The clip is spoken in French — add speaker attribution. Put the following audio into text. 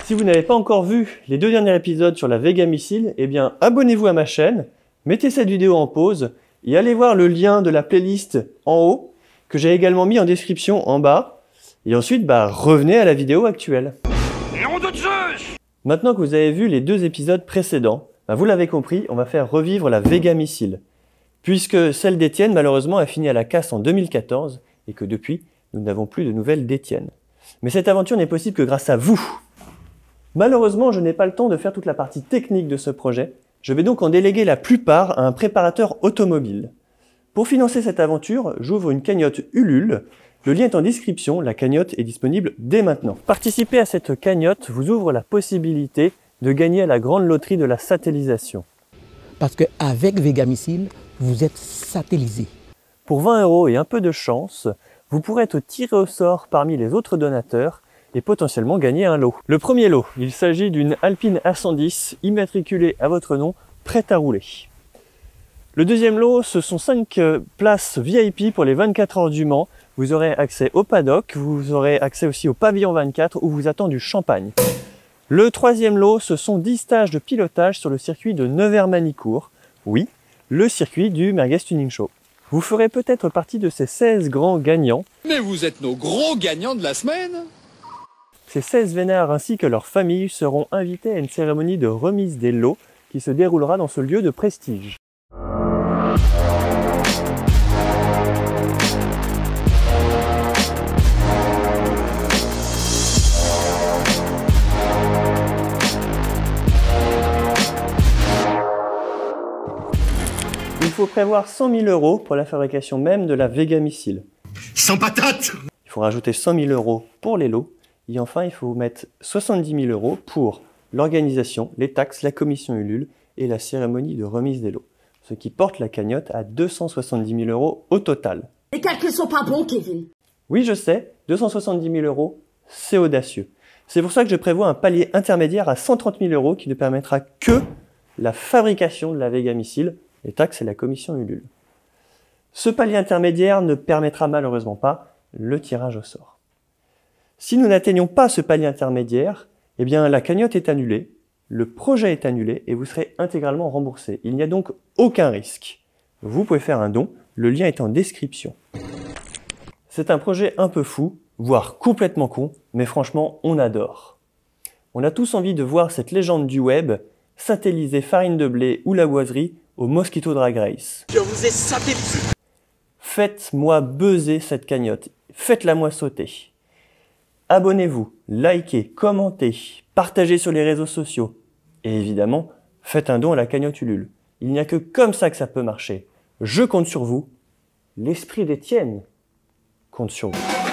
Speaker 1: Si vous n'avez pas encore vu les 2 derniers épisodes sur la Vega Missile, eh bien abonnez-vous à ma chaîne, mettez cette vidéo en pause et allez voir le lien de la playlist en haut, que j'ai également mis en description en bas. Et ensuite, revenez à la vidéo actuelle.
Speaker 2: Nom de Zeus!
Speaker 1: Maintenant que vous avez vu les 2 épisodes précédents, vous l'avez compris, on va faire revivre la Vega Missile. Puisque celle d'Étienne, malheureusement, a fini à la casse en 2014 et que depuis, nous n'avons plus de nouvelles d'Étienne. Mais cette aventure n'est possible que grâce à vous. Malheureusement, je n'ai pas le temps de faire toute la partie technique de ce projet. Je vais donc en déléguer la plupart à un préparateur automobile. Pour financer cette aventure, j'ouvre une cagnotte Ulule. Le lien est en description, la cagnotte est disponible dès maintenant. Participer à cette cagnotte vous ouvre la possibilité de gagner à la grande loterie de la satellisation.
Speaker 3: Parce qu'avec Vega Missile, vous êtes satellisé.
Speaker 1: Pour 20 € et un peu de chance, vous pourrez être tiré au sort parmi les autres donateurs et potentiellement gagner un lot. Le premier lot, il s'agit d'une Alpine A110 immatriculée à votre nom, prête à rouler. Le deuxième lot, ce sont 5 places VIP pour les 24 heures du Mans. Vous aurez accès au paddock, vous aurez accès aussi au pavillon 24 où vous attend du champagne. Le troisième lot, ce sont 10 stages de pilotage sur le circuit de Nevers-Manicourt. Oui, le circuit du Merguez Tuning Show. Vous ferez peut-être partie de ces 16 grands gagnants.
Speaker 2: Mais vous êtes nos gros gagnants de la semaine!
Speaker 1: Ces 16 vénards ainsi que leurs familles seront invités à une cérémonie de remise des lots qui se déroulera dans ce lieu de prestige. Il faut prévoir 100 000 € pour la fabrication même de la Vega Missile.
Speaker 2: Sans patate!
Speaker 1: Il faut rajouter 100 000 € pour les lots. Et enfin, il faut mettre 70 000 € pour l'organisation, les taxes, la commission Ulule et la cérémonie de remise des lots. Ce qui porte la cagnotte à 270 000 € au total.
Speaker 4: Les calculs sont pas bons, Kevin.
Speaker 1: Oui, je sais, 270 000 €, c'est audacieux. C'est pour ça que je prévois un palier intermédiaire à 130 000 € qui ne permettra que la fabrication de la Vega Missile, les taxes et la commission Ulule. Ce palier intermédiaire ne permettra malheureusement pas le tirage au sort. Si nous n'atteignons pas ce palier intermédiaire, eh bien la cagnotte est annulée, le projet est annulé et vous serez intégralement remboursé. Il n'y a donc aucun risque. Vous pouvez faire un don, le lien est en description. C'est un projet un peu fou, voire complètement con, mais franchement, on adore. On a tous envie de voir cette légende du web satelliser Farine de Blé ou la boiserie au Mosquito Drag Race.
Speaker 2: Je vous ai satellisé!
Speaker 1: Faites-moi buzzer cette cagnotte, faites-la moi sauter. Abonnez-vous, likez, commentez, partagez sur les réseaux sociaux. Et évidemment, faites un don à la cagnotte Ulule. Il n'y a que comme ça que ça peut marcher. Je compte sur vous. L'esprit d'Étienne compte sur vous.